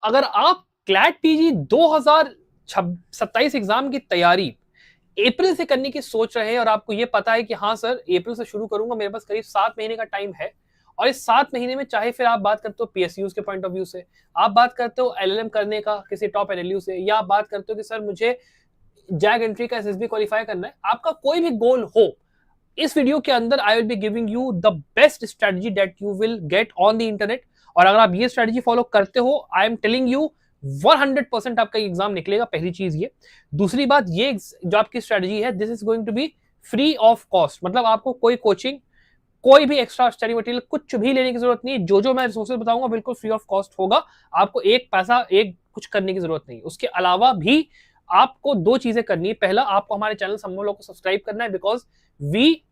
अगर आप CLAT PG 2027 exam की तैयारी अप्रैल से करने की सोच रहे हैं और आपको ये पता है कि हाँ सर अप्रैल से शुरू करूंगा, मेरे पास करीब 7 महीने का टाइम है, और इस 7 महीने में चाहे फिर आप बात करते हो पीएसयू के पॉइंट ऑफ व्यू से, आप बात करते हो एलएलएम करने का किसी टॉप एलएलयू से, या आप बात करते हो कि सर मुझे जैग एंट्री का एसएसबी क्वालिफाई करना है, आपका कोई भी गोल हो, इस वीडियो के अंदर I will be giving you the best strategy that you will get on the internet. और अगर आप ये स्ट्रेटजी फॉलो करते हो, आई एम टेलिंग यू 100% आपका एग्जाम निकलेगा। पहली चीज ये। दूसरी बात, ये जो आपकी स्ट्रेटजी है, this is going to be free of cost, मतलब आपको कोई कोचिंग, कोई भी एक्स्ट्रा स्टडी मटेरियल कुछ भी लेने की जरूरत नहीं। जो मैं रिसोर्सेज बताऊंगा बिल्कुल फ्री ऑफ कॉस्ट होगा, आपको एक पैसा एक कुछ करने की जरूरत नहीं। उसके अलावा भी आपको दो चीजें करनी है। पहला, आपको हमारे चैनल संभव लोग को सब्सक्राइब करना है, because we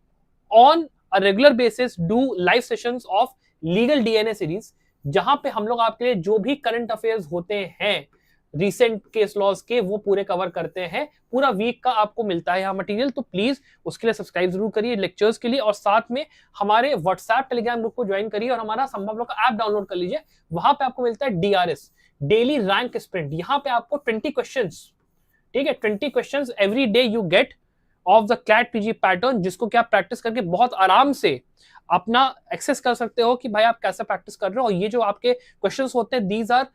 on a regular basis do live sessions of legal DNA series, जहां पे हम लोग आपके लिए जो भी करंट अफेयर्स होते हैं रिसेंट केस लॉज के, वो पूरे कवर करते हैं। पूरा वीक का आपको मिलता है यहाँ मटेरियल, तो प्लीज उसके लिए सब्सक्राइब जरूर करिए लेक्चर्स के लिए, और साथ में हमारे व्हाट्सएप टेलीग्राम ग्रुप को ज्वाइन करिए और हमारा संभव लोग का ऐप डाउनलोड कर लीजिए। वहां पे आपको मिलता है डीआरएस, डेली रैंक स्प्रिंट। यहाँ पे आपको 20 क्वेश्चंस, ठीक है, 20 questions every day you get of the CLAT PG pattern, जिसको कि आप प्रैक्टिस करके बहुत आराम से अपना एक्सेस कर सकते हो कि भाई आप कैसे प्रैक्टिस कर रहे हो। और ये जो आपके क्वेश्चंस होते हैं, दीज आर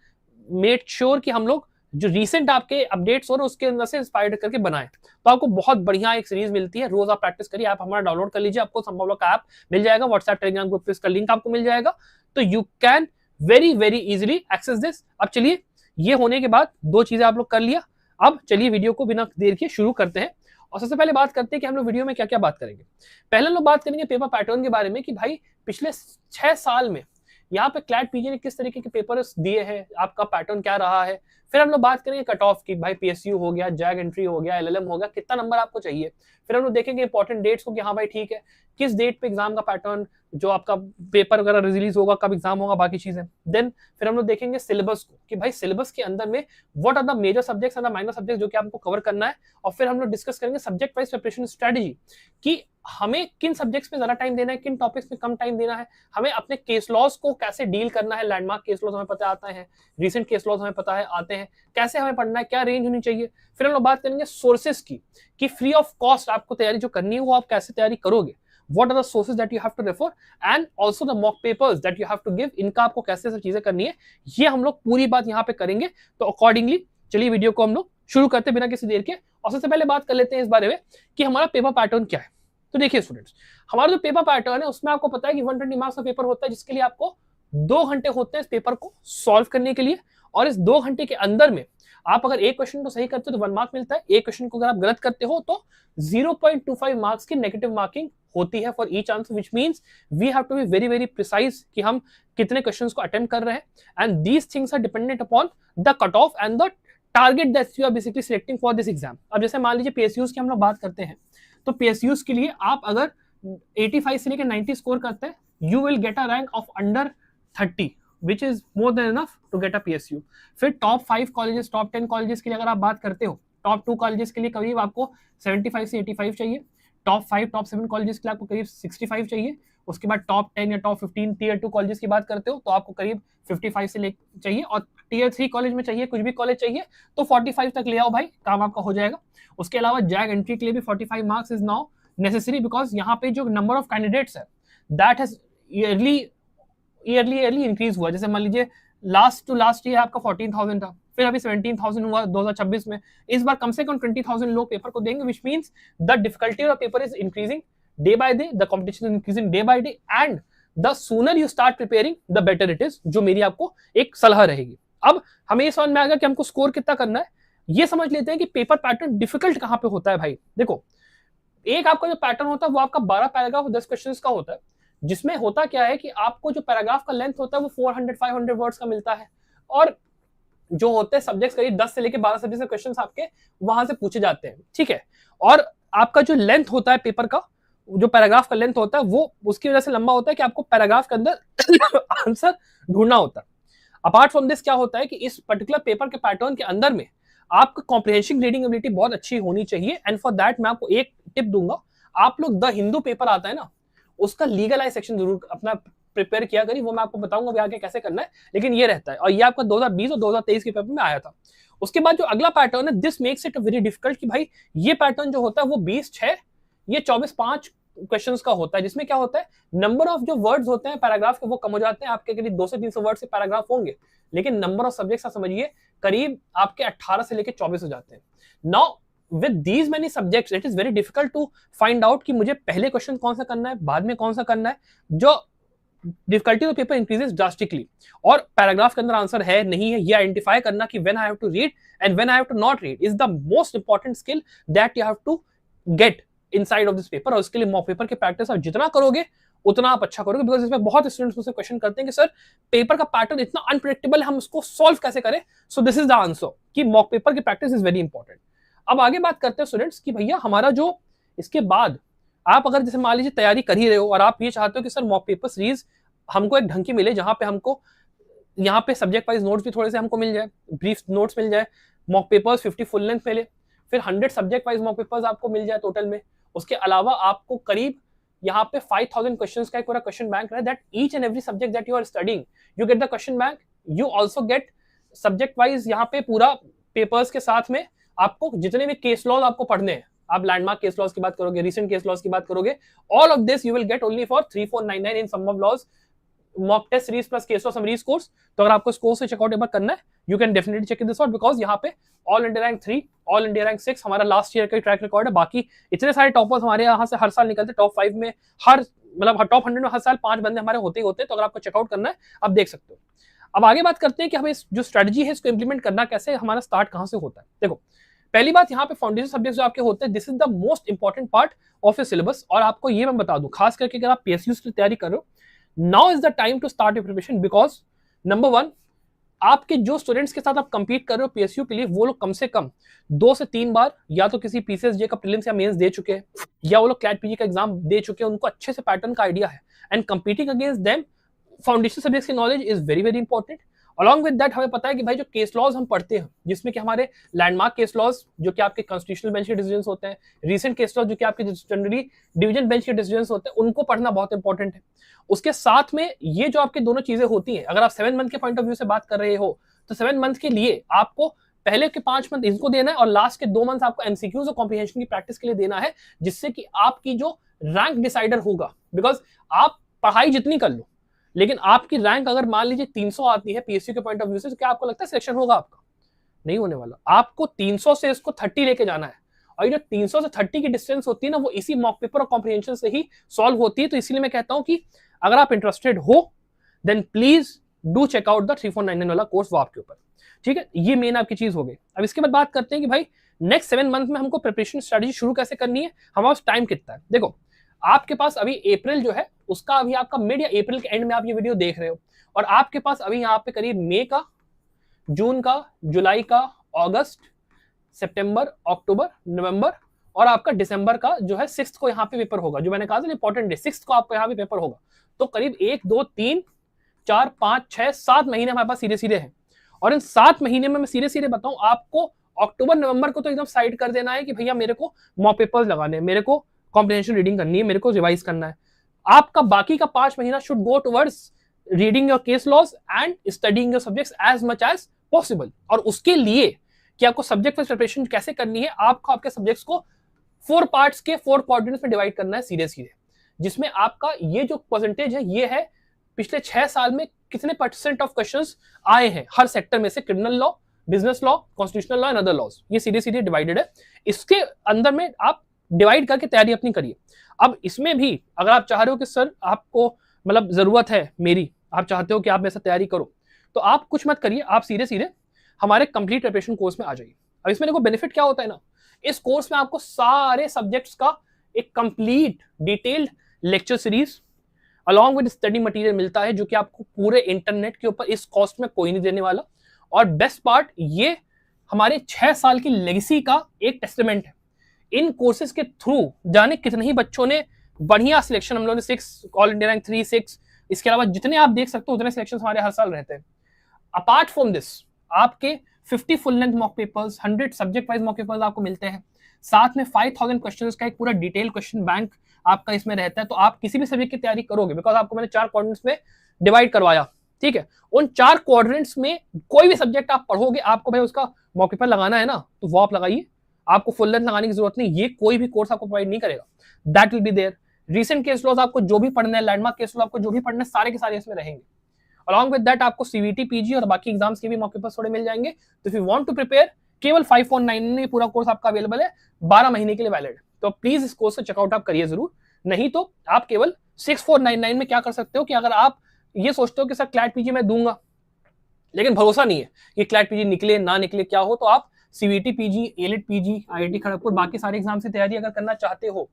मेड श्योर कि हम लोग जो रिसेंट आपके अपडेट्स हो रहे हैं उसके अंदर से इंस्पायर्ड करके बनाए। तो आपको बहुत बढ़िया एक सीरीज मिलती है, रोज आप प्रैक्टिस करिए। आप हमारा डाउनलोड कर लीजिए, आपको संभव का ऐप मिल जाएगा, व्हाट्सएप टेलीग्राम ग्रुप पे इसका लिंक आपको मिल जाएगा, तो you can very very easily access this. अब चलिए, ये होने के बाद दो चीजें आप लोग कर लिया, अब चलिए वीडियो को बिना देर के शुरू करते हैं। और सबसे पहले बात करते हैं कि हम लोग वीडियो में क्या क्या बात करेंगे। पहले लोग बात करेंगे पेपर पैटर्न के बारे में कि भाई पिछले 6 साल में यहाँ पे क्लैट पीजी ने किस तरीके के पेपर्स दिए हैं, आपका पैटर्न क्या रहा है। फिर हम लोग बात करेंगे कट ऑफ की, भाई पीएसयू हो गया, जैग एंट्री हो गया, एलएलएम हो गया, कितना नंबर आपको चाहिए। फिर हम लोग देखेंगे इंपॉर्टेंट डेट्स को कि हाँ भाई ठीक है, किस डेट पे एग्जाम का पैटर्न, जो आपका पेपर वगैरह रिलीज होगा, कब एग्जाम होगा, बाकी चीजें। देन फिर हम लोग देखेंगे सिलेबस को कि भाई सिलेबस के अंदर में what are the major subjects and the minor subjects जो कि आपको कवर करना है। और फिर हम लोग डिस्कस करेंगे सब्जेक्ट वाइज प्रिपरेशन स्ट्रेटजी कि हमें किन सब्जेक्ट्स में ज्यादा टाइम देना है, किन टॉपिक्स में कम टाइम देना है, हमें अपने केस लॉज को कैसे डील करना है। लैंडमार्क केस लॉज हमें पता आता है, रिसेंट केस लॉज हमें पता है आते हैं, कैसे हमें पढ़ना है, क्या रेंज होनी चाहिए। फिर हम लोग बात करेंगे सोर्सेस की कि फ्री ऑफ कॉस्ट आपको तैयारी जो करनी है वो आप कैसे तैयारी करोगे, what are the sources that you have to refer and also the mock papers that you have to give, इनका आपको कैसे सब चीजें करनी है, ये हम लोग पूरी बात यहाँ पे करेंगे। तो अकॉर्डिंगली चलिए वीडियो को हम लोग शुरू करते बिना किसी देर के। और सबसे पहले बात कर लेते हैं इस बारे में कि हमारा पेपर पैटर्न क्या है। तो देखिए स्टूडेंट्स, हमारा जो पेपर पैटर्न है उसमें आपको पता है कि 120 मार्क्स का पेपर होता है, जिसके लिए आपको 2 घंटे होते हैं इस पेपर को सॉल्व करने के लिए। और इस 2 घंटे के अंदर में आप अगर एक क्वेश्चन को सही करते हो तो 1 मार्क मिलता है, एक क्वेश्चन को अगर आप गलत करते हो तो 0.25 मार्क्स की नेगेटिव मार्किंग होती है for each answer, which means we have to be very very precise कि हम कितने क्वेश्चंस को अटेम्प्ट कर रहे हैं। And these things are dependent upon the cut off and the target that you are basically selecting for this exam. अब जैसे मान लीजिए पीएसयूज की हम लोग बात करते हैं, तो पीएसयूज के लिए आप अगर 85 से लेकर 90 स्कोर करते हैं, you will get a rank of under 30, which is more than enough to get a PSU। फिर टॉप 5 कॉलेजेस, टॉप 10 कॉलेजेस के लिए अगर आप बात करते हो, टॉप 2 कॉलेजेस के लिए करीब आपको 75 से 85 चाहिए, टॉप 5 टॉप 7 कॉलेजेस के लिए आपको करीब 65 चाहिए। उसके बाद टॉप 10 या टॉप 15 टीयर 2 कॉलेजेस की बात करते हो तो आपको करीब 55 से ले चाहिए, और टीयर 3 कॉलेज में चाहिए, कुछ भी कॉलेज चाहिए तो 45 तक ले आओ भाई, काम आपका हो जाएगा। उसके अलावा जैग एंट्री के लिए भी 45 marks is now necessary, because यहाँ पे जो नंबर ऑफ कैंडिडेट्स है दैट हैज ईयरली इंक्रीज हुआ। जैसे मान लीजिए लास्ट टू लास्ट ईयर आपका 14,000 था, फिर अभी 17,000 हुआ 2026 में। इस बार कम से कम 20,000 लोग पेपर को देंगे, which means the difficulty of paper is increasing day by day, the competition is increasing day by day, and the sooner you start preparing the better it is, जो मेरी आपको एक सलाह रहेगी। अब हमें ये समझ में आएगा कि हमको स्कोर कितना करना है। ये समझ लेते हैं कि पेपर पैटर्न डिफिकल्ट कहां पे होता है। भाई देखो, एक आपका जो पैटर्न होता है वो आपका 12 पैराग्राफ 10 क्वेश्चन का होता है, जिसमें होता क्या है कि आपको जो पैराग्राफ का लेंथ होता है वो 400-500 वर्ड्स का मिलता है, और जो होते हैं सब्जेक्ट्स करीब 10 से लेकर 12 सब्जेक्ट से क्वेश्चंस आपके वहां से पूछे जाते हैं, ठीक है। और आपका जो लेंथ होता है पेपर का, जो पैराग्राफ का लेंथ होता है वो उसकी वजह से लंबा होता है कि आपको पैराग्राफ के अंदर आंसर ढूंढना होता है। अपार्ट फ्रॉम दिस क्या होता है कि इस पर्टिकुलर पेपर के पैटर्न के अंदर में आपका कॉम्प्रिहेंशन रीडिंग एबिलिटी बहुत अच्छी होनी चाहिए। एंड फॉर दैट मैं आपको एक टिप दूंगा, आप लोग द हिंदू पेपर आता है ना, उसका लीगल आई सेक्शन जरूर अपना प्रिपेयर किया करी, वो मैं आपको बताऊंगा अभी आगे कैसे करना है, लेकिन ये रहता है। और ये आपका 2020 और 2023 के पेपर में आया था। उसके बाद जो अगला पैटर्न है, this makes it very difficult, कि भाई ये पैटर्न जो होता है वो 20-6, ये 24-5 क्वेश्चंस का होता है, जिसमें क्या होता है, नंबर ऑफ जो वर्ड्स होते हैं पैराग्राफ के वो कम हो जाते हैं, आपके करीब 200 से 300 वर्ड से पैराग्राफ होंगे, लेकिन नंबर ऑफ सब्जेक्ट्स आप समझिए करीब आपके 18 से लेके 24 हो जाते हैं। Now with these many subjects it is very difficult to find out कि मुझे पहले क्वेश्चन कौन सा करना है, बाद में कौन सा करना है। जो difficulty of paper increases drastically, और पैराग्राफ के अंदर आंसर है नहीं है ये आइडेंटिफाई करना कि when I have to read and when I have to not read is the most important skill that you have to get inside of this paper. और उसके लिए मॉक पेपर की प्रैक्टिस आप जितना करोगे उतना आप अच्छा करोगे, बिकॉज इसमें बहुत स्टूडेंट्स मुझसे क्वेश्चन करते हैं कि सर पेपर का पैटर्न इतना अनप्रेडिक्टेबल है, हम उसको सॉल्व कैसे करें। So this is the answer कि मॉक पेपर की प्रैक्टिस इज वेरी इंपॉर्टेंट। अब आगे बात करते हैं स्टूडेंट्स कि भैया हमारा जो इसके बाद आप अगर जैसे मान लीजिए तैयारी कर ही रहे हो और आप ये चाहते हो कि सर मॉक पेपर सीरीज हमको एक ढंग की मिले, जहां पे हमको यहाँ पे सब्जेक्ट वाइज नोट्स भी थोड़े से हमको मिल जाए, ब्रीफ नोट्स मिल जाए, मॉक पेपर्स 50 फुल लेंथ मिले, फिर 100 सब्जेक्ट वाइज मॉक पेपर्स आपको मिल जाए टोटल में। उसके अलावा आपको करीब यहाँ पे 5000 क्वेश्चंस का एक पूरा क्वेश्चन बैंक रहा है, that each and every subject that you are studying you get the question bank, you also get subject wise यहाँ पे पूरा पेपर्स के साथ में आपको जितने भी केस लॉज आपको पढ़ने हैं, आप लैंडमार्क केस लॉज की बात करोगे, रिसेंट केस लॉज की बात करोगे, all of this you will get only for 3499 in some of laws mock test series plus case law summaries course. तो अगर आपको इस कोर्स से चेकआउट एक बार करना है, you can definitely check this out, because यहाँ पे all India rank 3, all India rank 6 हमारा लास्ट ईयर का ट्रैक रिकॉर्ड है। बाकी इतने सारे टॉपर्स हमारे यहाँ से हर साल निकलते, टॉप 5 में हर मतलब टॉप 100 में हर साल 5 बंदे हमारे होते ही होते हैं। तो अगर आपको चेकआउट करना है आप देख सकते हो। अब आगे बात करते हैं कि हमें जो स्ट्रेटजी है इसको इंप्लीमेंट करना कैसे, हमारा स्टार्ट कहाँ से होता है। देखो पहली बात यहाँ पे फाउंडेशन सब्जेक्ट्स जो आपके होते हैं, this is the most important part of your syllabus. और आपको ये मैं बता दूं, खास करके अगर आप पीएसयूज की तैयारी कर रहे हो, now is the time to start your preparation, because number 1 आपके जो स्टूडेंट्स के साथ आप कंपीट कर रहे हो पीएसयू के लिए, वो लोग कम से कम 2 से 3 बार या तो किसी पीसीएसजे का प्रीलिम्स या मेंस दे चुके हैं, या वो लोग कैट पीजी का एग्जाम दे चुके हैं, उनको अच्छे से पैटर्न का आइडिया है। And competing against them foundation subjects की knowledge is very very important. Along with that हमें पता है कि भाई जो केस लॉज हम पढ़ते हैं, जिसमें कि हमारे लैंडमार्क केस लॉज जो कि आपके कॉन्स्टिट्यूशनल बेंच के डिसीजंस होते हैं, रीसेंट केस लॉज जो कि आपके जनरली डिवीजन बेंच के डिसीजंस होते हैं, उनको पढ़ना बहुत इंपॉर्टेंट है। उसके साथ में ये जो आपके दोनों चीजें होती हैं, अगर आप 7 मंथ के पॉइंट ऑफ व्यू से बात कर रहे हो, तो 7 मंथ के लिए आपको पहले के 5 मंथ इनको देना है और लास्ट के 2 मंथ आपको एमसीक्यूज और कॉम्प्रिहेंशन की प्रैक्टिस के लिए देना है, जिससे कि आपकी जो रैंक डिसाइडर होगा, बिकॉज आप पढ़ाई जितनी कर लो लेकिन आपकी रैंक अगर मान लीजिए 300 आती है पीएसयू के पॉइंट ऑफ व्यू से, तो क्या आपको लगता है सिलेक्शन होगा आपका? नहीं होने वाला। आपको 300 से इसको 30 लेके जाना है, और ये जो 300 से 30 की डिस्टेंस होती है ना, वो इसी मॉक पेपर और कॉम्प्रिहेंशन से ही सॉल्व होती है। तो इसीलिए मैं कहता हूं कि अगर आप इंटरेस्टेड हो then please do check out the 3499 वाला कोर्स वो आपके ऊपर, ठीक है। ये मेन आपकी चीज हो गई। अब इसके बाद बात करते हैं कि भाई नेक्स्ट 7 मंथ में हमको प्रिपरेशन स्ट्रेटजी शुरू कैसे करनी है, हमारे पास टाइम कितना है। देखो आपके पास अभी अप्रैल जो है उसका अभी आपका मिड या अप्रैल के एंड में आप ये वीडियो देख रहे हो, और आपके पास अभी यहाँ पे करीब मई का, जून का, जुलाई का, अगस्त, सितंबर, अक्टूबर, नवंबर और आपका दिसंबर का जो है 6 को यहाँ पे पेपर होगा, जो मैंने कहा था इंपॉर्टेंट डे 6 को आपको यहाँ पे पेपर होगा। तो करीब 1 2 3 4 5 6 7 महीने हमारे पास सीधे सीधे हैं। और इन 7 महीने में मैं सीधे सीधे बताऊं आपको, अक्टूबर नवंबर को तो एकदम साइड कर देना है कि भैया मेरे को मॉक पेपर्स लगाने, मेरे को कॉम्प्रिहेंशन रीडिंग करनी है, मेरे को रिवाइज करना है। आपका बाकी का 5 महीना should go towards reading your case laws and studying your subjects as much as possible. और उसके लिए कि आपको सब्जेक्ट वाइज प्रिपरेशन कैसे करनी है, आपको आपके सब्जेक्ट्स को 4 पार्ट्स के 4 क्वाड्रेंट्स में डिवाइड करना है सीधे सीधे, जिसमें आपका ये जो परसेंटेज है ये है पिछले 6 साल में कितने % ऑफ क्वेश्चंस आए हैं हर सेक्टर में से, criminal law, business law, constitutional law and other laws, ये सीधे सीधे डिवाइडेड है। इसके अंदर में आप डिवाइड करके तैयारी अपनी करिए। अब इसमें भी अगर आप चाह रहे हो कि सर आपको मतलब जरूरत है मेरी, आप चाहते हो कि आप मेरे साथ तैयारी करो, तो आप कुछ मत करिए, आप सीधे सीधे हमारे कंप्लीट प्रिपरेशन कोर्स में आ जाइए। अब इसमें देखो बेनिफिट क्या होता है ना, इस कोर्स में आपको सारे सब्जेक्ट्स का एक complete detailed lecture series along with study material मिलता है, जो कि आपको पूरे इंटरनेट के ऊपर इस कॉस्ट में कोई नहीं देने वाला। और बेस्ट पार्ट, ये हमारे 6 साल की लेगेसी का एक टेस्टामेंट है। इन कोर्सेज के थ्रू जाने कितने ही बच्चों ने बढ़िया सिलेक्शन, हम लोगों ने 6 ऑल इंडिया रैंक 3 6, इसके अलावा जितने आप देख सकते हो उतने सिलेक्शन हमारे हर साल रहते हैं। अपार्ट फ्रॉम दिस आपके 50 full length mock papers, 100 subject wise mock papers आपको मिलते हैं, साथ में 5000 क्वेश्चंस का एक पूरा डिटेल क्वेश्चन बैंक आपका इसमें रहता है। तो आप किसी भी सब्जेक्ट की तैयारी करोगे, बिकॉज आपको मैंने 4 क्वाड्रेंट्स में डिवाइड करवाया, ठीक है, उन 4 क्वाड्रेंट्स में कोई भी सब्जेक्ट आप पढ़ोगे, आपको भाई उसका मौके पर लगाना है ना, तो वो आप लगाइए, आपको फुल लेंथ लगाने की जरूरत नहीं, ये कोई भी कोर्स आपको प्रोवाइड नहीं करेगा, that will be there. Recent case laws आपको जो भी पढ़ना है, लैंडमार्क केस लॉ आपको जो भी पढ़ना है, सारे के सारे इसमें रहेंगे। अलॉन्ग विद दैट आपको सीवीटी, पीजी और बाकी एग्जाम्स के भी मौके पर थोड़े मिल जाएंगे। तो if you want to prepare, केवल 549 में पूरा कोर्स आपका अवेलेबल है, 12 महीने के लिए वैलिड। तो प्लीज इस कोर्स को चेकआउट आप करिए जरूर। नहीं तो आप केवल 6499 में क्या कर सकते हो कि अगर आप ये सोचते हो कि सर क्लैट पीजी मैं दूंगा, लेकिन भरोसा नहीं है कि क्लैट पीजी निकले ना निकले क्या हो, तो आप CVT PG, elite PG, IIT Kharagpur, बाकी सारे एग्जाम की तैयारी अगर करना चाहते हो,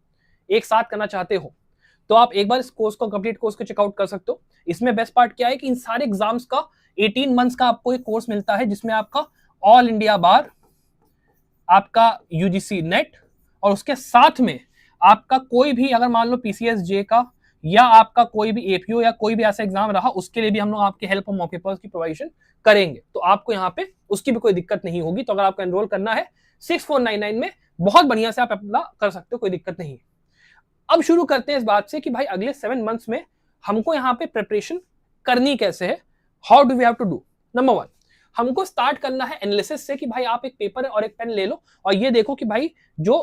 एक साथ करना चाहते हो, तो आप एक बार इस कोर्स को, कंप्लीट कोर्स को चेकआउट कर सकते हो। इसमें बेस्ट पार्ट क्या है कि इन सारे एग्जाम्स का 18 मंथ्स का आपको एक कोर्स मिलता है, जिसमें आपका ऑल इंडिया बार, आपका यूजीसी नेट, और उसके साथ में आपका कोई भी अगर मान लो पीसीएस जे का या आपका कोई भी एपीओ या कोई भी ऐसा एग्जाम रहा, उसके लिए भी हम लोग आपके हेल्प और मौके पर उसकी प्रोवाइजन करेंगे। तो आपको यहाँ पे उसकी भी कोई दिक्कत नहीं होगी। तो अगर आपको एनरोल करना है 6499 में, बहुत बढ़िया से आप अप्लाई कर सकते हो, कोई दिक्कत नहीं है। अब शुरू करते हैं इस बात से कि भाई अगले 7 मंथ्स में हमको यहाँ पे प्रिपरेशन करनी कैसे है, how do we have to do. Number 1, हमको स्टार्ट करना है एनालिसिस से कि भाई आप एक पेपर और एक पेन ले लो और ये देखो कि भाई जो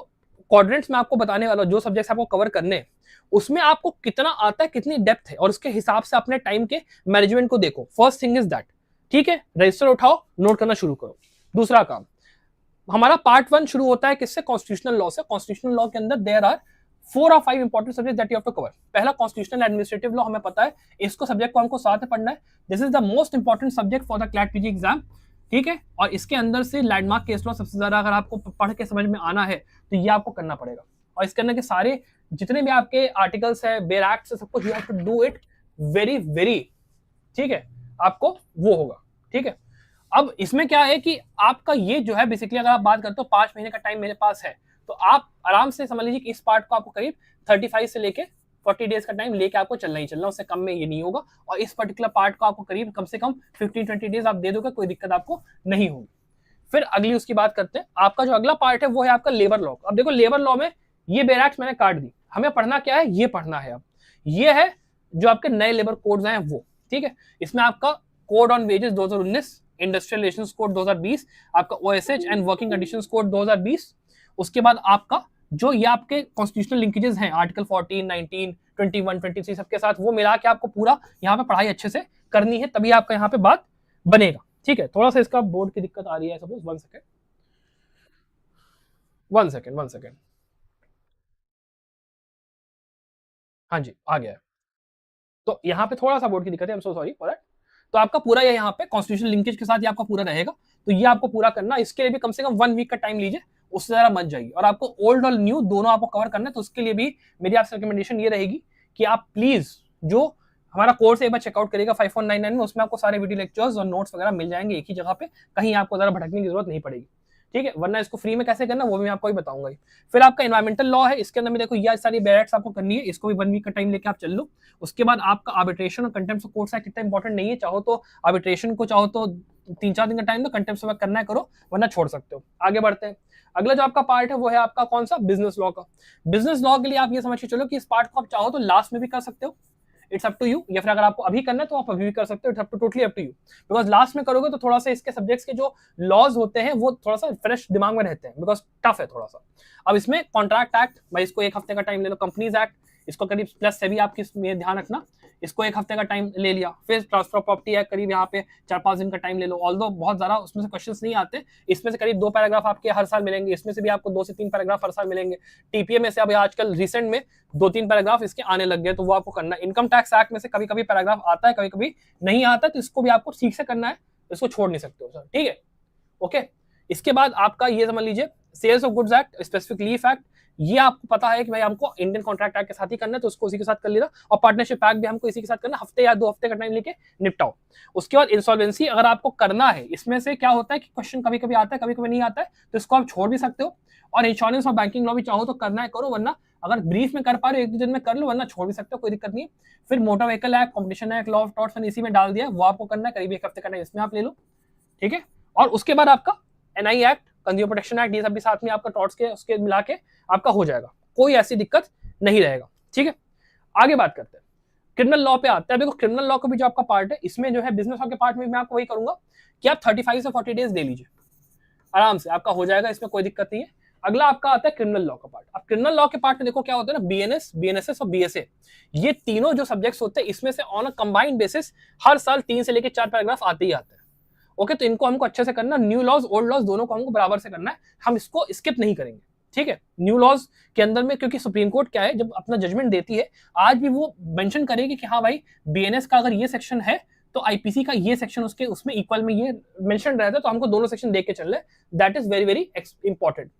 क्वाड्रेंट्स में आपको बताने वाला, जो सब्जेक्ट्स आपको कवर करने हैं, उसमें आपको कितना आता है, कितनी डेप्थ है, और उसके हिसाब से अपने टाइम के मैनेजमेंट को देखो। फर्स्ट थिंग इज दैट, ठीक है, रजिस्टर उठाओ, नोट करना शुरू करो। दूसरा काम, हमारा पार्ट 1 शुरू होता है किससे, कॉन्स्टिट्यूशनल लॉ से। कॉन्स्टिट्यूशनल लॉ के अंदर there are 4 or 5 important subject that you have to cover. पहला कॉन्स्टिट्यूशनल एडमिनिस्ट्रेटिव लॉ, हमें पता है इसको सब्जेक्ट को हमको साथ में पढ़ना है। This is the most important subject for the CLAT PG exam, ठीक है। और इसके अंदर से लैंडमार्क केस लॉ सबसे ज्यादा अगर आपको पढ़ के समझ में आना है तो ये आपको करना पड़ेगा। और इसके अंदर के सारे जितने भी आपके आर्टिकल्स है, बेयर एक्ट है, सब कुछ you have to do it very very, ठीक है, आपको वो होगा, ठीक है। अब इसमें क्या है कि आपका ये जो है बेसिकली अगर आप बात करते हो 5 महीने का टाइम मेरे पास है, तो आप आराम से समझ लीजिए कि इस पार्ट को आपको करीब 35 से लेके 40 डेज का टाइम लेके आपको चलना ही चलना, उससे कम में ये नहीं होगा। और इस पर्टिकुलर पार्ट को आपको करीब कम से कम 15-20 डेज आप दे दोगे, कोई दिक्कत आपको नहीं होगी। फिर अगली उसकी बात करते हैं, आपका जो अगला पार्ट है वो है आपका लेबर लॉ। अब देखो लेबर लॉ में ये बैरक्स मैंने काट दी, हमें पढ़ना क्या है, ये पढ़ना है। अब ये है जो आपके नए लेबर कोड्स हैं वो, ठीक है। इसमें आपका code on wages 2019, industrial relations code 2020, आपका OSH and working conditions code 2020। उसके बाद आपका जो ये आपके कॉन्स्टिट्यूशनल लिंकेजेस हैं, आर्टिकल 14, 19, 21, 23 सबके साथ, वो मिला के आपको पूरा यहाँ पे पढ़ाई अच्छे से करनी है, तभी आपका यहाँ पे बात बनेगा, ठीक है। थोड़ा सा इसका बोर्ड की दिक्कत आ रही है, सपोज 1 सेकेंड। हाँ जी, आ गया है। तो यहाँ पे थोड़ा सा बोर्ड की दिक्कत है, I am so sorry for that. तो आपका पूरा ये यहाँ पे कॉन्स्टिट्यूशनल लिंकेज के साथ ये आपका पूरा रहेगा, तो ये आपको पूरा करना। इसके लिए भी कम से कम 1 वीक का टाइम लीजिए, उससे ज्यादा मत जाइए। और आपको ओल्ड और न्यू दोनों आपको कवर करना है, तो उसके लिए भी मेरी आपसे रिकमेंडेशन ये रहेगी कि आप प्लीज जो हमारा कोर्स एक बार चेकआउट करेगा 5499 में, उसमें आपको सारे वीडियो लेक्चर्स और नोट्स वगैरह मिल जाएंगे एक ही जगह पे, कहीं आपको ज्यादा भटकने की जरूरत नहीं पड़ेगी, ठीक है। वरना इसको फ्री में कैसे करना वो भी मैं आपको ही बताऊंगा। फिर आपका एनवायरमेंटल लॉ है, इसके अंदर में देखो ये सारी बैरक्स आपको करनी है, इसको भी 1 वीक का टाइम लेके आप चल लो। उसके बाद आपका आर्बिट्रेशन और कंटेम्प्ट ऑफ कोर्ट एक्ट इतना इंपॉर्टेंट नहीं है, चाहो तो आर्बिट्रेशन को चाहो तो 3-4 दिन का टाइम दो, कंटेम्प्ट ऑफ करना है करो, वरना छोड़ सकते हो। आगे बढ़ते हैं, अगला जो आपका पार्ट है वो है आपका कौन सा, बिजनेस लॉ का। बिजनेस लॉ के लिए आप ये समझ के चलो कि इस पार्ट को आप चाहो तो लास्ट में भी कर सकते हो, इट्स अप टू यू, या फिर अगर आपको अभी करना है तो आप अभी भी कर सकते हो, it's up to totally up to you. Because last में करोगे तो थोड़ा सा इसके सब्जेक्ट्स के जो लॉज होते हैं वो थोड़ा सा फ्रेश दिमाग में रहते हैं, बिकॉज टफ है थोड़ा सा। अब इसमें कॉन्ट्रैक्ट एक्ट, भाई इसको 1 हफ्ते का टाइम ले लो। कंपनीज एक्ट, इसको करीब प्लस से भी आपकी ध्यान रखना, इसको 1 हफ्ते का टाइम ले लिया। फिर ट्रांसफर प्रॉपर्टी एक्ट, करीब यहाँ पे 4-5 दिन का टाइम ले लो। ऑल्दो बहुत ज्यादा उसमें से क्वेश्चंस नहीं आते, इसमें से करीब 2 पैराग्राफ आपके हर साल मिलेंगे, इसमें से भी आपको 2 से 3 पैराग्राफ हर साल मिलेंगे। टीपीए में से अभी आजकल रिसेंट में 2-3 पैराग्राफ इसके आने लग गए, तो वो आपको करना है। इनकम टैक्स एक्ट में से कभी कभी पैराग्राफ आता है, कभी कभी नहीं आता, तो इसको भी आपको ठीक से करना है, इसको छोड़ नहीं सकते हो सर, ठीक है, ओके। इसके बाद आपका ये समझ लीजिए sales of goods act, specific relief act, ये आपको पता है कि भाई हमको इंडियन कॉन्ट्रैक्ट एक्ट के साथ ही करना है, तो उसको उसी के साथ कर लेना। और पार्टनरशिप एक्ट भी हमको इसी के साथ करना, हफ्ते या 2 हफ्ते का टाइम लेके निपटाओ। उसके बाद इंसॉल्वेंसी अगर आपको करना है, इसमें से क्या होता है कि क्वेश्चन कभी कभी आता है, कभी कभी नहीं आता है, तो इसको आप छोड़ भी सकते हो। और इंश्योरेंस और बैंकिंग लॉ भी चाहो तो करना है करो, वरना अगर ब्रीफ में कर पा रहे हो 1-2 दिन में कर लो, वरना छोड़ भी सकते हो, कोई दिक्कत नहीं है। फिर motor vehicle act, competition act, law of torts मैंने इसी में डाल दिया, वो आपको करना है, करीब 1 हफ्ते का टाइम इसमें आप ले लो, ठीक है। और उसके बाद आपका NI act, consumer protection act, ये सब भी साथ में आपका टॉर्ट्स के उसके मिला के आपका हो जाएगा, कोई ऐसी दिक्कत नहीं रहेगा। ठीक है, आगे बात करते हैं, क्रिमिनल लॉ पे आते हैं। देखो क्रिमिनल लॉ का भी जो आपका पार्ट है, इसमें जो है बिजनेस लॉ के पार्ट में मैं आपको वही करूंगा कि आप 35 से 40 डेज दे लीजिए, आराम से आपका हो जाएगा, इसमें कोई दिक्कत नहीं है। अगला आपका आता है क्रिमिनल लॉ का पार्ट। अब क्रिमिनल लॉ के पार्ट में देखो क्या होता है ना, बीएनएस, बीएनएसएस और बीएसए, ये तीनों जो सब्जेक्ट्स होते हैं इसमें से ऑन अ कंबाइंड बेसिस हर साल 3 से लेकर 4 पैराग्राफ आते ही आते हैं। ओके, तो इनको हमको अच्छे से करना, न्यू लॉज ओल्ड लॉज दोनों को हमको बराबर से करना है, हम इसको स्किप नहीं करेंगे। ठीक है, न्यू लॉज के अंदर में क्योंकि सुप्रीम कोर्ट क्या है, जब अपना जजमेंट देती है आज भी वो मेंशन करेगी कि हाँ भाई बीएनएस का अगर ये सेक्शन है तो आईपीसी का ये सेक्शन उसके उसमें इक्वल में ये मेंशन रहता है, तो हमको दोनों सेक्शन देख के चल रहे, that is very very important.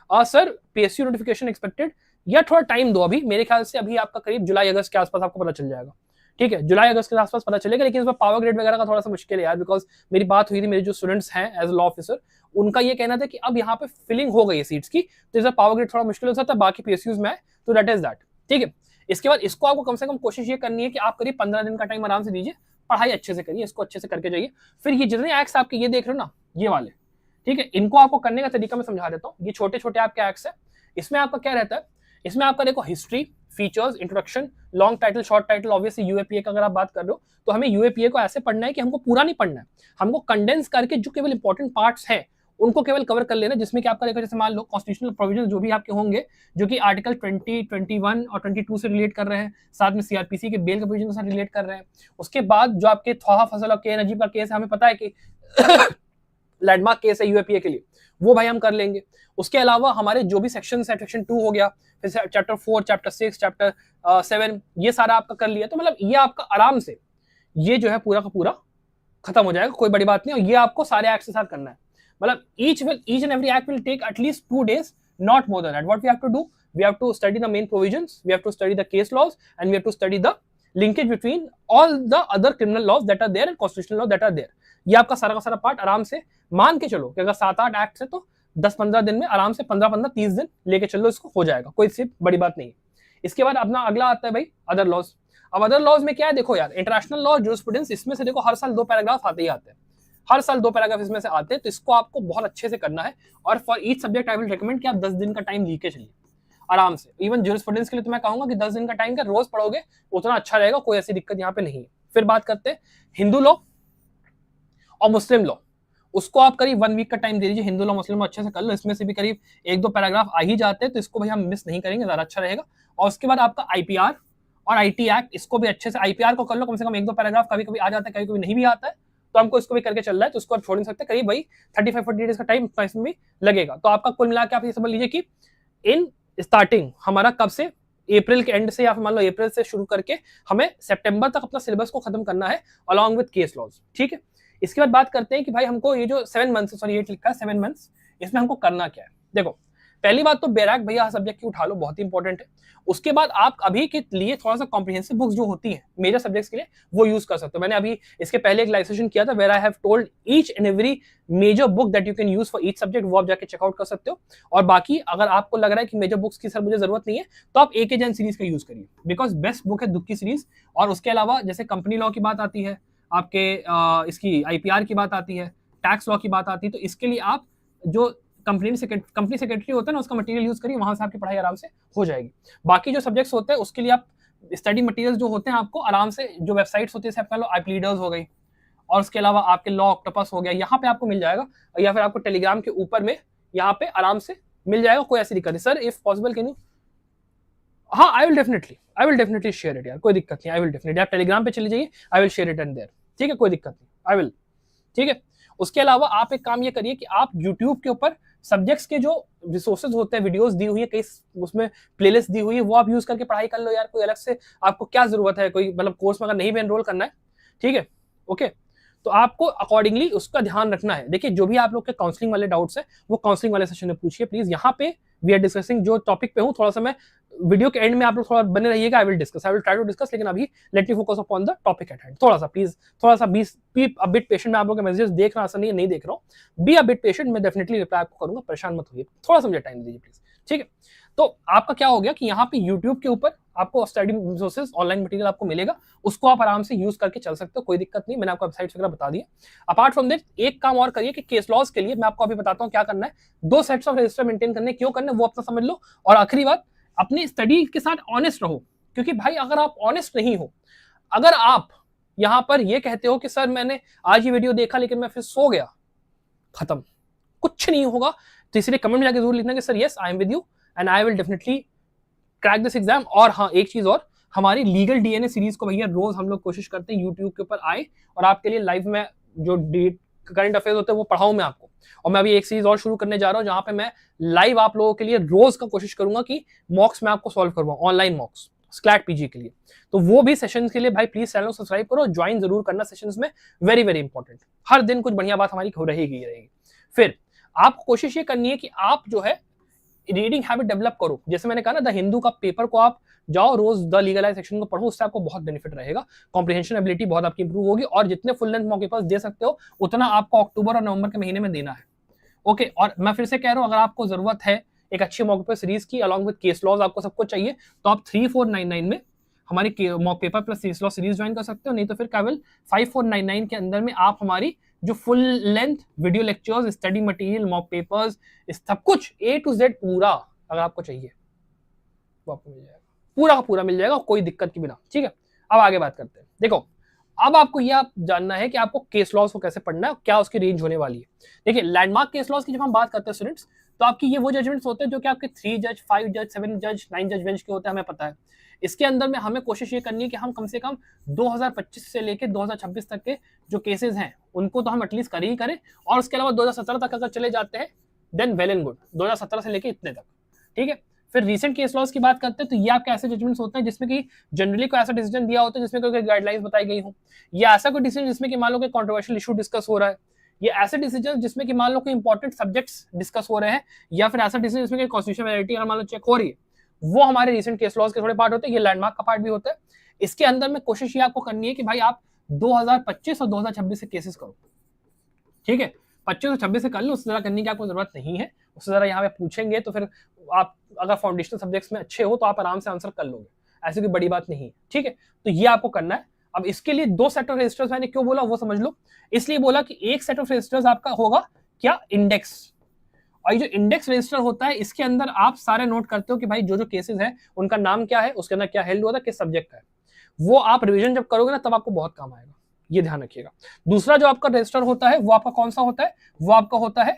Sir PSU notification expected, या थोड़ा टाइम दो, अभी मेरे ख्याल से अभी आपका करीब जुलाई अगस्त के आसपास आपको पता चल जाएगा। ठीक है, जुलाई अगस्त के आसपास पता चलेगा, लेकिन इसमें पावर ग्रेड वगैरह का थोड़ा सा मुश्किल है यार, बिकॉज मेरी बात हुई थी, मेरे जो स्टूडेंट्स हैं एज लॉ ऑफिसर, उनका ये कहना था कि अब यहाँ पे फिलिंग हो गई है सीट्स की, तो इसका पावर ग्रेड थोड़ा मुश्किल हो सकता है, बाकी पीएसयूज में है, तो दैट इज दैट। ठीक है, इसके बाद इसको आपको कम से कम कोशिश ये करनी है कि आप करीब 15 दिन का टाइम आराम से दीजिए, पढ़ाई अच्छे से करिए, इसको अच्छे से करके जाइए। फिर ये जितने एक्ट्स आपके ये देख रहे हो ना, ये वाले, ठीक है, इनको आपको करने का तरीका मैं समझा देता हूँ। ये छोटे छोटे आपके एक्ट्स है, इसमें आपका क्या रहता है, इसमें आपका देखो history, features, introduction, long title, short title, obviously UAPA का अगर आप बात कर रहे हो तो हमें यूएपीए को ऐसे पढ़ना है कि हमको पूरा नहीं पढ़ना है, हमको कंडेंस करके जो केवल इंपॉर्टेंट पार्ट्स हैं उनको केवल कवर कर लेना, जिसमें कि आपका देखो जैसे मान लो कॉन्स्टिट्यूशनल प्रोविजन जो भी आपके होंगे, जो कि आर्टिकल 20, 21 और 22 से रिलेट कर रहे हैं, साथ में सीआरपीसी के बेल के प्रोविजन के साथ रिलेट कर रहे हैं। उसके बाद जो आपके थोहा फसल और के नजीब का केस है, हमें पता है कि लैंडमार्क केस है यूएपीए के लिए, वो भाई हम कर लेंगे। उसके अलावा हमारे जो भी सेक्शन है, सेक्शन 2 हो गया, फिर चैप्टर 4, चैप्टर 6, चैप्टर 7, ये सारा आपका कर लिया, तो मतलब ये आपका आराम से ये जो है पूरा का पूरा खत्म हो जाएगा, कोई बड़ी बात नहीं। और ये आपको सारे एक्ट के साथ करना है, मतलब each and every act will take at least 2 days, not more than that. What we have to do, we have to study the main provisions, we have to study the case laws, and we have to study the linkage between all the other criminal laws that are there and constitutional laws that are there. ये आपका सारा का सारा part आराम से मान के चलो कि अगर 7-8 एक्ट है तो 10-15 दिन में आराम से 15-30 दिन लेके चलो, इसको हो जाएगा, कोई सिर्फ बड़ी बात नहीं है। इसके बाद अपना अगला आता है भाई अदर लॉज। अब अदर लॉज में क्या है, देखो यार, इंटरनेशनल लॉ, जूरिस्प्रूडेंस, इसमें से देखो हर साल 2 पैराग्राफ आते ही आते हैं, हर साल 2 पैराग्राफ इसमें से आते हैं, तो इसको आपको बहुत अच्छे से करना है। और for each subject I will recommend कि आप 10 दिन का टाइम लेके चलिए आराम से। इवन जूरिस्प्रूडेंस के लिए तो मैं कहूंगा कि 10 दिन का टाइम का रोज पढ़ोगे उतना अच्छा रहेगा, कोई ऐसी दिक्कत यहाँ पे नहीं है। फिर बात करते हैं हिंदू लॉ और मुस्लिम लॉ, उसको आप करीब 1 वीक का टाइम दे दीजिए, हिंदू लॉ मुस्लिम लॉ अच्छे से कर लो, इसमें से भी करीब 1-2 पैराग्राफ आ ही जाते हैं, तो इसको भाई हम मिस नहीं करेंगे, ज्यादा अच्छा रहेगा। और उसके बाद आपका आईपीआर और आईटी एक्ट, इसको भी अच्छे से आईपीआर को कर लो, कम से कम 1-2 पैराग्राफ कभी कभी आ जाता है, कभी कभी नहीं भी आता है, तो हमको इसको भी करके चल रहा है, तो उसको आप छोड़ नहीं सकते, करीब भाई 35-40 डेज का टाइम इसमें भी लगेगा। तो आपका कुल मिला के आप ये समझ लीजिए कि इन स्टार्टिंग हमारा कब से, अप्रैल के एंड से या फिर मान लो अप्रैल से शुरू करके हमें सितंबर तक अपना सिलेबस को खत्म करना है अलॉन्ग विद केस लॉज। ठीक है, इसके बाद बात करते हैं कि भाई हमको ये जो 7 मंथ्स, सॉरी ये लिखा है 7 मंथ्स, इसमें हमको करना क्या है। देखो पहली बात तो बैराक भैया सब्जेक्ट की उठा लो, बहुत ही इंपॉर्टेंट है। उसके बाद आप अभी के लिए थोड़ा सा कॉम्प्रिहेंसिव बुक्स जो होती है मेजर सब्जेक्ट्स के लिए वो यूज कर सकते हो। मैंने अभी इसके पहले एक लाइव सेशन किया था where I have told each and every major book that you can use for each subject, वो आप जाके चेकआउट कर सकते हो। और बाकी अगर आपको लग रहा है कि मेजर बुक्स की सर मुझे जरूरत नहीं है, तो आप एक एजेंट सीरीज का यूज करिए, बिकॉज बेस्ट बुक है दुख की सीरीज। और उसके अलावा जैसे कंपनी लॉ की बात आती है, आपके इसकी आईपीआर की बात आती है, टैक्स लॉ की बात आती है, तो इसके लिए आप जो कंपनी सेक्रेटरी होता है ना, उसका मटेरियल यूज करिए, वहां से आपकी पढ़ाई आराम से हो जाएगी। बाकी जो सब्जेक्ट्स होते हैं उसके लिए आप स्टडी मटेरियल्स जो होते हैं आपको आराम से, जो वेबसाइट्स होती है जैसे आपका आईपी लीडर्स हो गई, और उसके अलावा आपके लॉ ऑक्टोपस हो गया, यहाँ पे आपको मिल जाएगा, या फिर आपको टेलीग्राम के ऊपर में यहाँ पे आराम से मिल जाएगा, कोई ऐसी दिक्कत नहीं। Sir if possible can you, हाँ I will definitely share it यार, कोई दिक्कत नहीं, आई विल डेफिनेटली, आप टेलीग्राम पे चले जाइए, I will share it and there, ठीक है, कोई दिक्कत नहीं, आई विल, ठीक है। उसके अलावा आप एक काम ये करिए कि आप YouTube के ऊपर सब्जेक्ट्स के जो रिसोर्सेज होते हैं, वीडियोस दी हुई है, कई उसमें प्लेलिस्ट दी हुई है, वो आप यूज करके पढ़ाई कर लो यार, कोई अलग से आपको क्या जरूरत है, कोई मतलब कोर्स में अगर नहीं भी एनरोल करना है, ठीक है, ओके, तो आपको अकॉर्डिंगली उसका ध्यान रखना है। देखिए जो भी आप लोग के काउंसलिंग वाले डाउट्स है वो काउंसलिंग वाले सेशन में पूछिए प्लीज। यहाँ पे वी आर डिस्कसिंग, जो टॉपिक पे हूँ थोड़ा सा मैं वीडियो के एंड में आप लोग थोड़ा बने रहिएगा, I will try to discuss, लेकिन अभी let me focus upon the topic at hand. थोड़ा सा प्लीज, थोड़ा सा बी अ बिट पेशेंट, मैं आप लोग के मैसेजेस देख रहा हूं, नहीं देख रहा हूँ, बी अ बिट पेशेंट, मैं डेफिनेटली रिप्लाई आपको करूंगा, परेशान मत होइए, थोड़ा सा मुझे टाइम दीजिए प्लीज, ठीक है। तो आपका क्या हो गया कि यहाँ पे यूट्यूब के ऊपर आपको स्टडी रिसोर्सेज ऑनलाइन मटेरियल आपको मिलेगा, उसको आप आराम से यूज करके चल सकते हो, कोई दिक्कत नहीं। मैंने आपको वेबसाइट वगैरह बता दिया। अपार्ट फ्रॉम दैट एक काम और करिए कि केस लॉज के लिए मैं आपको अभी बताता हूँ क्या करना है। 2 सेट्स ऑफ रजिस्टर मेंटेन करने, क्यों करने वो अपना समझ लो। और आखिरी बात, अपनी स्टडी के साथ ऑनेस्ट रहो, क्योंकि भाई अगर आप ऑनेस्ट नहीं हो, अगर आप यहां पर ये कहते हो कि सर मैंने आज ये वीडियो देखा लेकिन मैं फिर सो गया, खत्म, कुछ नहीं होगा। तो इसलिए कमेंट में जाकर जरूर लिखना कि sir yes I am with you and I will definitely crack this exam. और हाँ, एक चीज और, हमारी लीगल डीएनए सीरीज को भैया रोज हम लोग कोशिश करते हैं यूट्यूब के ऊपर आए और आपके लिए लाइव में जो करंट अफेयर्स होते हैं वो पढ़ाऊं मैं आपको। और मैं अभी एक सीरीज और शुरू करने जा रहा हूं जहां पे मैं लाइव आप लोगों के लिए रोज का कोशिश करूंगा कि मॉक्स में आपको सॉल्व करवाऊं, ऑनलाइन मॉक्स स्क्लैट पीजी के लिए। तो वो भी सेशंस के लिए भाई प्लीज चैनल को सब्सक्राइब करो, ज्वाइन जरूर करना सेशंस में, वेरी वेरी इंपॉर्टेंट। हर दिन कुछ बढ़िया बात हमारी हो रहेगी। फिर आपको कोशिश ये करनी है कि आप जो है रीडिंग हैबिट डेवलप करो। जैसे मैंने कहा ना, द हिंदू का पेपर को आप जाओ रोज, द लीगलाइज सेक्शन को पढ़ो, उससे आपको बहुत बेनिफिट रहेगा, कॉम्प्रिहेंशन एबिलिटी बहुत आपकी इंप्रूव होगी। और जितने फुल लेंथ मॉक पेपर्स दे सकते हो उतना आपको अक्टूबर और नवंबर के महीने में देना है। ओके, और मैं फिर से कह रहा हूं, अगर आपको जरूरत है एक अच्छी मॉक पेपर सीरीज की अलॉन्ग विद केस लॉज, आपको सबको चाहिए, तो आप 3499 में हमारी mock paper plus case law series join कर सकते हो। नहीं तो फिर केवल 5499 के अंदर में आप हमारी जो full length video lectures, study material, mock papers, सब कुछ A to Z पूरा अगर आपको चाहिए वो आपको मिल जाएगा, पूरा का पूरा मिल जाएगा, कोई दिक्कत के बिना। ठीक है, अब आगे बात करते हैं। देखो, अब आपको यह जानना है कि आपको केस लॉज को कैसे पढ़ना है, क्या उसकी रेंज होने वाली है। देखिए, लैंडमार्क केस लॉज की जब हम बात करते हैं स्टूडेंट्स, तो आपकी ये वो जजमेंट्स होते हैं जो कि आपके 3 जज, 5 जज, 7 जज, 9 जज बेंच के होते हैं, हमें पता है। इसके अंदर में हमें कोशिश ये करनी है कि हम कम से कम 2025 से लेकर 2026 तक के जो केसेस हैं उनको तो हम एटलीस्ट कर ही करें। और उसके अलावा 2017 तक अगर चले जाते हैं देन वेल एंड गुड, 2017 से लेके इतने तक। ठीक है, फिर रीसेंट केस लॉज की बात करते हैं, तो ये आपके ऐसे जजमेंट्स होते हैं जिसमें कि जनरली कोई ऐसा डिसीजन दिया होता है जिसमें कोई गाइडलाइंस बताई गई हो, या ऐसा कोई डिसीजन जिसमें कि मान लो कोई कंट्रोवर्शियल इशू डिस्कस हो रहा है, या ऐसे डिसीजन जिसमें कि मान लो कोई इंपॉर्टेंट सब्जेक्ट्स डिस्कस हो रहे हैं, या फिर ऐसा डिसीजन जिसमें कॉन्स्टिट्यूशन वैलिडिटी अगर मान लो चेक हो रही है, वो हमारे रीसेंट केस लॉज के थोड़े पार्ट होते हैं। ये लैंडमार्क का पार्ट भी होता है। इसके अंदर में कोशिश ये आपको करनी है कि भाई आप 2025 और 2026 से केसेस करो। ठीक है, 25 और 26 से कर लो, उससे ज्यादा करने की आपको जरूरत नहीं है। उससे ज्यादा यहाँ पे पूछेंगे तो फिर आप अगर फाउंडेशनल सब्जेक्ट्स में अच्छे हो तो आप आराम से आंसर कर लोगे, ऐसी कोई बड़ी बात नहीं है। ठीक है, तो ये आपको करना है। अब इसके लिए 2 सेट ऑफ रजिस्टर्स मैंने क्यों बोला वो समझ लो। इसलिए बोला कि एक सेट ऑफ रजिस्टर्स आपका होगा क्या, इंडेक्स। और ये जो इंडेक्स रजिस्टर होता है इसके अंदर आप सारे नोट करते हो कि भाई जो जो केसेस है उनका नाम क्या है, उसके अंदर क्या हेल्ड हुआ था, किस सब्जेक्ट का है। वो आप रिवीजन जब करोगे ना तब आपको बहुत काम आएगा, ये ध्यान रखिएगा। दूसरा जो आपका रजिस्टर होता है वो आपका कौन सा होता है, वो आपका होता है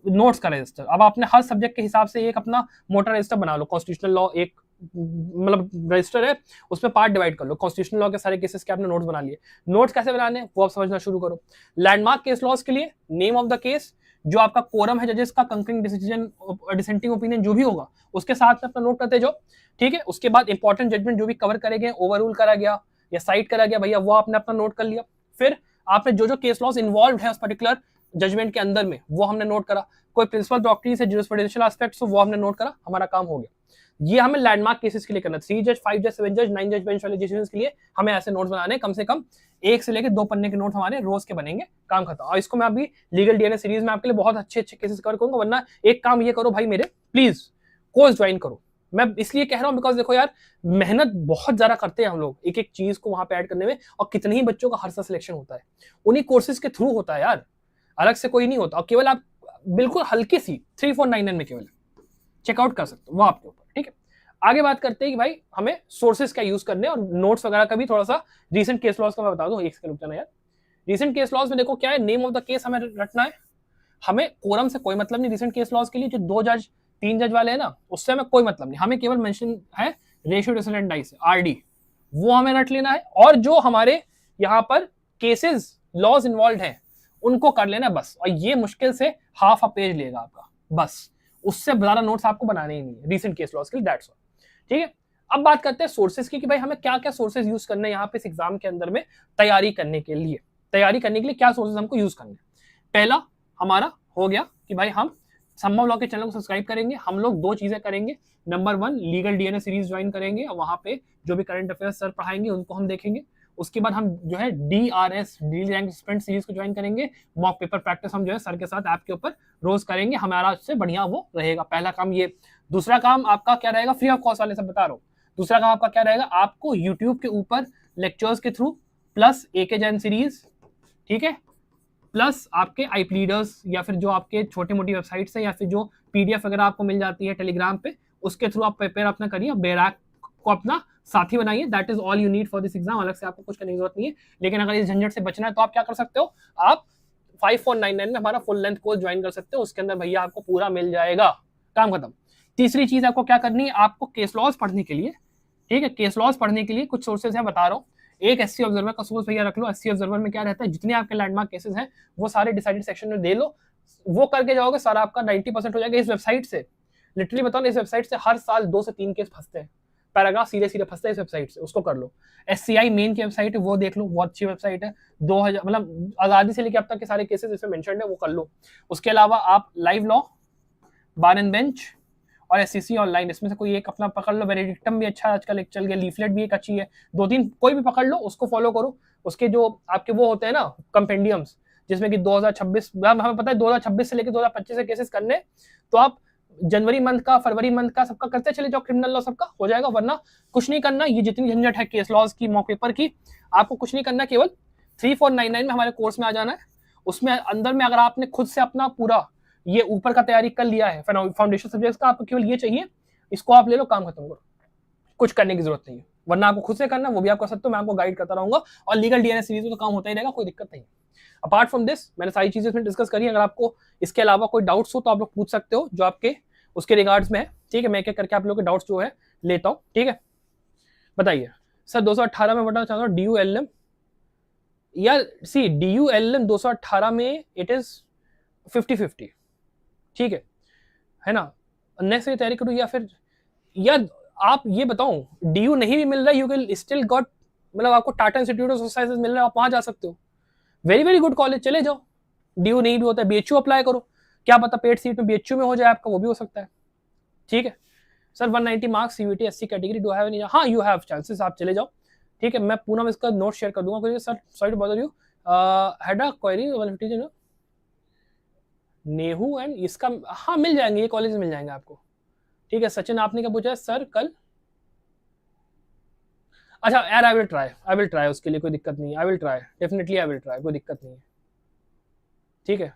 नोट्स का रजिस्टर। अब आपने हर सब्जेक्ट के हिसाब से एक अपना मोटा रजिस्टर बना लो। कॉन्स्टिट्यूशनल लॉ एक मतलब रजिस्टर है, उसमें पार्ट डिवाइड कर लो। कॉन्स्टिट्यूशनल लॉ के सारे केसेस के आपने नोट्स बना लिए। नोट्स कैसे बनाने वो आप समझना शुरू करो। लैंडमार्क केस लॉज के लिए नेम ऑफ द केस, जो आपका कोरम है जजेस का, कंकरिंग डिसीजन, डिसेंटिंग ओपिनियन जो भी होगा उसके साथ में अपना नोट करते जाओ। ठीक है, उसके बाद इंपॉर्टेंट जजमेंट जो भी कवर करे गए, ओवररूल करा गया या साइड करा गया भैया, वो आपने अपना नोट कर लिया। फिर आपने जो जो केस लॉज इन्वॉल्व है उस पर्टिकुलर जजमेंट के अंदर में वो हमने नोट करा। कोई प्रिंसिपल डॉक्ट्रिन से ज्यूरिस्प्रूडेंशियल एस्पेक्ट्स वो हमने नोट करा, हमारा काम हो गया। ये हमें लैंडमार्क केसेस के लिए करना। 3 जज, 5 जज, 7 जज, 9 जज बेंच वाले डिसीजंस के लिए हमें ऐसे नोट्स बनाने, कम से कम 1 से लेकर 2 पन्ने के नोट हमारे रोज के बनेंगे, काम खत्म। और इसको मैं अभी लीगल डीएनए सीरीज में आपके लिए बहुत अच्छे अच्छे केसेस कवर करूंगा। वरना एक काम ये करो भाई मेरे, प्लीज कोर्स ज्वाइन करो। मैं इसलिए कह रहा हूं बिकॉज देखो यार, मेहनत बहुत ज्यादा करते हैं हम लोग एक एक चीज को वहां पे ऐड करने में, और कितने ही बच्चों का हर साल सिलेक्शन होता है उन्हीं कोर्सेज के थ्रू होता है यार, अलग से कोई नहीं होता। और केवल आप बिल्कुल हल्की सी 3499 में केवल चेकआउट कर सकते हो, वो आपके ऊपर। ठीक है, आगे बात करते हैं कि भाई हमें सोर्सेज क्या यूज करने, और नोट्स वगैरह का भी थोड़ा सा रीसेंट केस लॉज का मैं बता दूं। एक सेकंड रुक जाना यार। रीसेंट केस लॉज में देखो क्या है, नेम ऑफ द केस हमें रटना है। हमें कोरम से कोई मतलब नहीं रीसेंट केस लॉज के लिए। जो 2 जज 3 जज वाले हैं ना, उससे हमें कोई मतलब नहीं। हमें केवल मेंशन है रेशियो डिसेंडेंट डाइस, RD, वो हमें रट लेना है। और जो हमारे यहाँ पर केसेस लॉज इन्वॉल्व हैं उनको कर लेना बस। और ये मुश्किल से हाफ अ पेज लेगा आपका, बस उससे ज्यादा नोट्स आपको बनाने ही नहीं है रीसेंट केस लॉज के लिए, दैट्स ऑल। ठीक है, अब बात करते हैं सोर्सेज की कि भाई हमें क्या क्या सोर्सेज यूज करने हैं यहाँ पे इस एग्जाम के अंदर में तैयारी करने के लिए। तैयारी करने के लिए क्या सोर्सेज हमको यूज करने हैं। पहला हमारा हो गया कि भाई हम संभव लॉ के चैनल को सब्सक्राइब करेंगे। हम लोग 2 चीजें करेंगे। Number 1, legal DNA series join करेंगे और वहां पे जो भी करंट अफेयर्स सर पढ़ाएंगे उनको हम देखेंगे। उसके बाद हम जो है DRS D rank student series को ज्वाइन करेंगे। मॉक पेपर प्रैक्टिस हम जो है सर के साथ ऐप के ऊपर रोज करेंगे, हमारा उससे बढ़िया वो रहेगा। पहला काम ये। दूसरा काम आपका क्या रहेगा, फ्री ऑफ कॉस्ट वाले सब बता रहा हूँ। दूसरा काम आपका क्या रहेगा, आपको यूट्यूब के ऊपर लेक्चर्स के थ्रू प्लस एके जैन सीरीज, ठीक है, प्लस आपके आईपी लीडर्स या फिर जो आपके छोटी मोटी वेबसाइट्स हैं या फिर जो पीडीएफ वगैरह आपको मिल जाती है टेलीग्राम पे, उसके थ्रू आप प्रिपेयर अपना करिए, बैराक को अपना साथी बनाइए। That is all you need for this exam. अलग से आपको कुछ करने की जरूरत नहीं है। लेकिन अगर इस झंझट से बचना है तो आप क्या कर सकते हो, आप 5499 में हमारा फुल लेंथ कोर्स ज्वाइन कर सकते हो। उसके अंदर भैया आपको पूरा मिल जाएगा, काम खत्म। तीसरी चीज आपको क्या करनी है, आपको केस लॉज पढ़ने के लिए, ठीक है, केस लॉज पढ़ने के लिए कुछ सोर्सेज हैं, बता रहा हूँ। एक एससी ऑब्जर्वर का सोर्स भैया रख लो। एससी ऑब्जर्वर में क्या रहता है, जितने आपके लैंडमार्क केसेस हैं वो सारे डिसाइडेड सेक्शन में दे लो, वो करके जाओगे, सारा आपका 90% हो जाएगा। इस वेबसाइट से लिटरली बताओ, इस वेबसाइट से हर साल 2 से 3 केस फंसते हैं, पैराग्राफ सीधे सीधे फंसते हैं इस वेबसाइट से, उसको कर लो। एससीआई मेन की वेबसाइट है, वो देख लो, बहुत अच्छी वेबसाइट है। 2000 मतलब आजादी से लेकर अब तक के सारे केसेस इसमें मेंशन्ड है, वो कर लो। उसके अलावा आप live law, bar and bench और एससीसी ऑनलाइन, इसमें से कोई एक अपना पकड़ लो। वेरिडिक्टम भी अच्छा आजकल एक चल गया, लीफलेट भी एक अच्छी है, 2-3 कोई भी पकड़ लो, उसको फॉलो करो। उसके जो आपके वो होते हैं ना कंपेंडियम्स, जिसमें कि 2026 हमें पता है 2026 से लेकर 2025 से केसेस करने, तो आप जनवरी मंथ का, फरवरी मंथ का सबका करते चले जाओ, क्रिमिनल लॉ सबका हो जाएगा। वरना कुछ नहीं करना, ये जितनी झंझट है केस लॉज की, मॉक पेपर की, आपको कुछ नहीं करना, केवल 3499 में हमारे कोर्स में आ जाना है। उसमें अंदर में अगर आपने खुद से अपना पूरा ये ऊपर का तैयारी कर लिया है फाउंडेशन सब्जेक्ट्स का, आपको केवल ये चाहिए, इसको आप ले लो, काम खत्म करो, कुछ करने की जरूरत नहीं है। वरना आपको खुद से करना, वो भी आप कर सकते हो, मैं आपको गाइड करता रहूंगा। और लीगल डीएनएस सीरीज में तो काम होता ही रहेगा, कोई दिक्कत नहीं। अपार्ट फ्रॉम दिस मैंने सारी चीजें इसमें डिस्कस करी। अगर आपको इसके अलावा कोई डाउट्स हो तो आप लोग पूछ सकते हो, जो आपके उसके रिगार्ड्स में है, ठीक है। मैं क्या करके आप लोगों के डाउट्स जो है लेता हूँ, ठीक है। बताइए सर, 218 में बताना चाहता हूँ DULM, या सी DULM 218 में इट इज 50-50, ठीक है ना। नेक्स्ट तैयारी करूँ या फिर, या आप ये बताओ, DU नहीं भी मिल रहा है, यू कैन स्टिल गॉट, मतलब आपको Tata Institute of Social Sciences मिल रहा है, आप वहां जा सकते हो, वेरी वेरी गुड कॉलेज, चले जाओ। DU नहीं भी होता है, BHU अप्लाई करो, क्या पता पेड सीट में BHU में हो जाए आपका, वो भी हो सकता है, ठीक है। Sir 190 marks CUET SC category, do have any, हाँ यू हैव चांसेस, आप चले जाओ, ठीक है। मैं पूरा इसका नोट शेयर कर दूंगा। Sir sorry to bother you, had a query 150 Nehru and इसका, हाँ मिल जाएंगे, ये कॉलेज मिल जाएंगे आपको, ठीक है। सचिन आपने क्या पूछा सर कल, अच्छा यार आई विल ट्राई, उसके लिए कोई दिक्कत नहीं है, आई will try, definitely I will try, कोई दिक्कत नहीं है, ठीक है।